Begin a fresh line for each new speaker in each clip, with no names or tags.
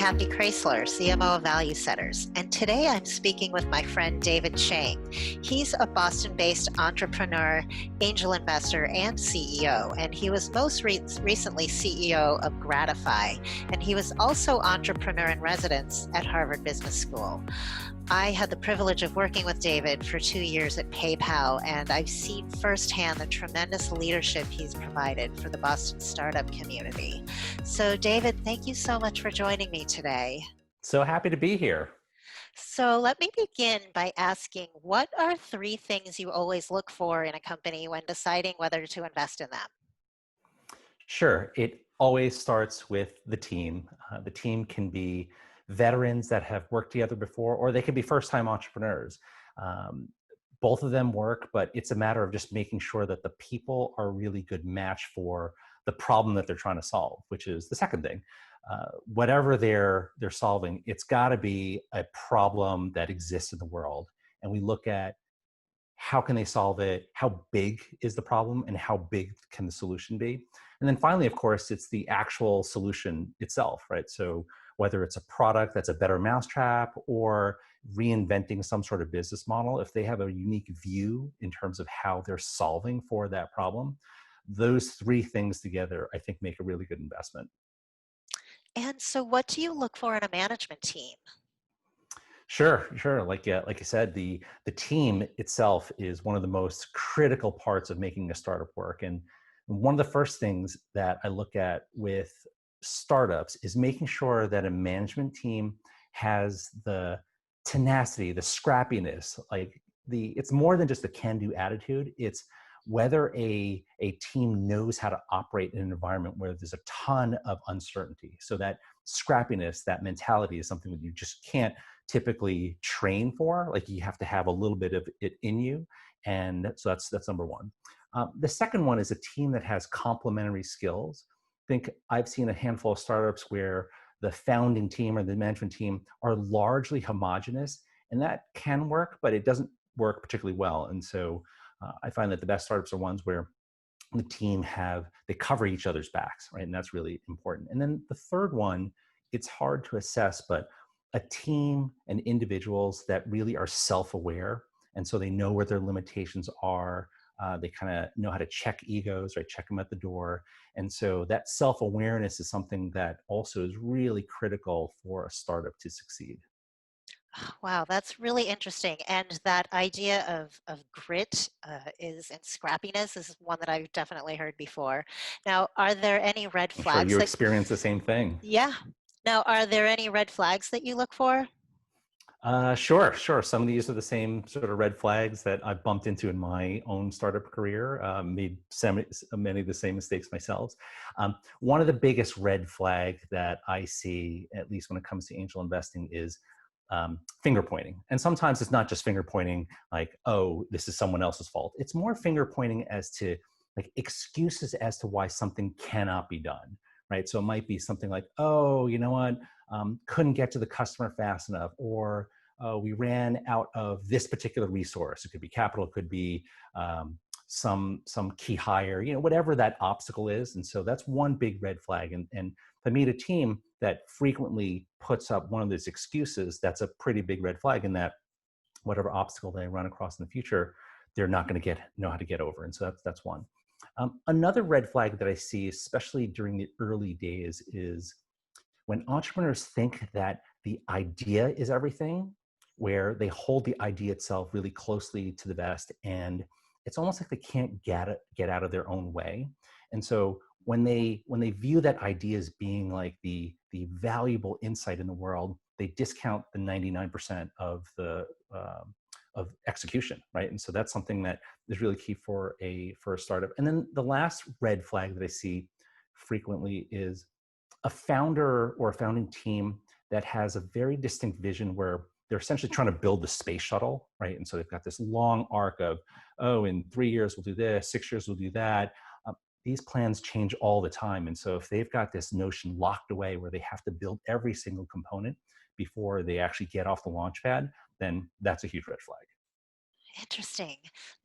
Kathy Chrysler, CMO of Value Setters, and today I'm speaking with my friend David Chang. He's a Boston-based entrepreneur, angel investor, and CEO, and he was most recently CEO of Gratify, and he was also entrepreneur in residence at Harvard Business School. I had the privilege of working with David for 2 years at PayPal, and I've seen firsthand the tremendous leadership he's provided for the Boston startup community. So David, thank you so much for joining me today.
So happy to be here.
So let me begin by asking, what are 3 things you always look for in a company when deciding whether to invest in them?
Sure. It always starts with the team. The team can be veterans that have worked together before, or they can be first-time entrepreneurs. Um, Both of them work, but it's a matter of just making sure that the people are a really good match for the problem that they're trying to solve, which is the second thing. Whatever they're solving, it's got to be a problem that exists in the world, and we look at how can they solve it, how big is the problem, and how big can the solution be. And then finally, of course, it's the actual solution itself, right? So whether it's a product that's a better mousetrap or reinventing some sort of business model, if they have a unique view in terms of how they're solving for that problem, those 3 things together, I think, make a really good investment.
And so what do you look for in a management team?
Sure, sure. Like you said, the team itself is one of the most critical parts of making a startup work. And one of the first things that I look at with startups is making sure that a management team has the tenacity, the scrappiness. It's more than just a can-do attitude. It's whether a team knows how to operate in an environment where there's a ton of uncertainty. So that scrappiness, that mentality is something that you just can't typically train for. Like, you have to have a little bit of it in you. And so that's number one. The second one is a team that has complementary skills. I think I've seen a handful of startups where the founding team or the management team are largely homogenous, and that can work, but it doesn't work particularly well. And so I find that the best startups are ones where the team they cover each other's backs, right? And that's really important. And then the third one, it's hard to assess, but a team and individuals that really are self-aware, and so they know where their limitations are. They kind of know how to check egos, right? Check them at the door. And so that self-awareness is something that also is really critical for a startup to succeed.
Wow, that's really interesting. And that idea of grit and scrappiness is one that I've definitely heard before. Now, are there any red
I'm sure
flags
you
that,
experience the same thing.
yeah. Now, are there any red flags that you look for?
Sure, sure. Some of these are the same sort of red flags that I've bumped into in my own startup career, many of the same mistakes myself. One of the biggest red flags that I see, at least when it comes to angel investing, is finger pointing. And sometimes it's not just finger pointing like, oh, this is someone else's fault. It's more finger pointing as to like excuses as to why something cannot be done, right? So it might be something like, oh, you know what? Couldn't get to the customer fast enough, or we ran out of this particular resource. It could be capital, it could be some key hire, whatever that obstacle is. And so that's one big red flag. And if I meet a team that frequently puts up one of those excuses, that's a pretty big red flag in that whatever obstacle they run across in the future, they're not going to know how to get over. And so that's one. Another red flag that I see, especially during the early days, is when entrepreneurs think that the idea is everything, where they hold the idea itself really closely to the vest, and it's almost like they can't get out of their own way. And so when they view that idea as being like the valuable insight in the world, they discount the 99% of execution, right? And so that's something that is really key for a startup. And then the last red flag that I see frequently is a founder or a founding team that has a very distinct vision where they're essentially trying to build the space shuttle, right? And so they've got this long arc of, oh, in 3 years we'll do this, 6 years we'll do that. These plans change all the time. And so if they've got this notion locked away where they have to build every single component before they actually get off the launch pad, then that's a huge red flag.
Interesting.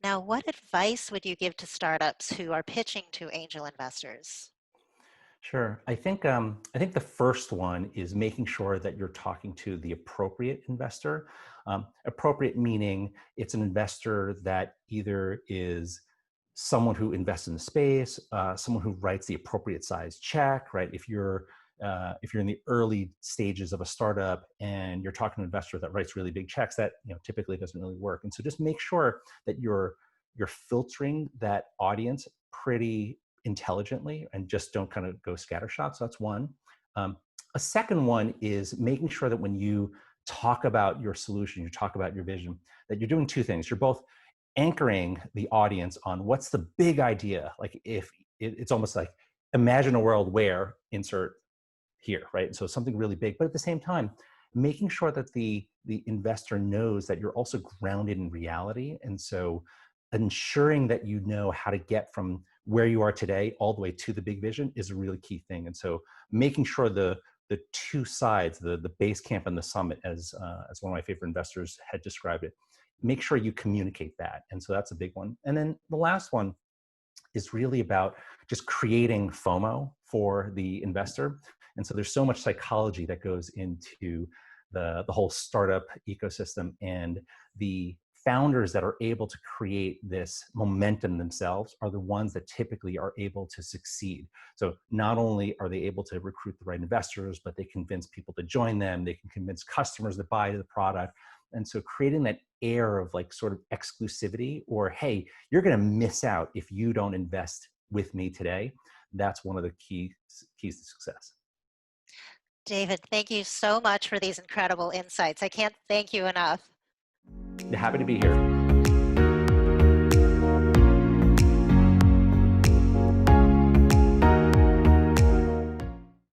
Now, what advice would you give to startups who are pitching to angel investors?
Sure. I think the first one is making sure that you're talking to the appropriate investor. Appropriate meaning it's an investor that either is someone who invests in the space, someone who writes the appropriate size check, right? If you're in the early stages of a startup and you're talking to an investor that writes really big checks, that typically doesn't really work. And so just make sure that you're filtering that audience pretty intelligently and just don't kind of go scattershot. So that's one. Um, a second one is making sure that when you talk about your solution, you talk about your vision, that you're doing two things. You're both anchoring the audience on what's the big idea. Like if it's almost like imagine a world where insert here, right? So something really big, but at the same time, making sure that the investor knows that you're also grounded in reality. And so ensuring that you know how to get from where you are today all the way to the big vision is a really key thing. And so making sure the two sides, the base camp and the summit, as one of my favorite investors had described it, make sure you communicate that. And so that's a big one. And then the last one is really about just creating FOMO for the investor. And so there's so much psychology that goes into the whole startup ecosystem, and the founders that are able to create this momentum themselves are the ones that typically are able to succeed. So not only are they able to recruit the right investors, but they convince people to join them, they can convince customers to buy the product. And so creating that air of like sort of exclusivity, or hey, you're going to miss out if you don't invest with me today, that's one of the keys to success.
David, thank you so much for these incredible insights. I can't thank you enough.
Happy to be here.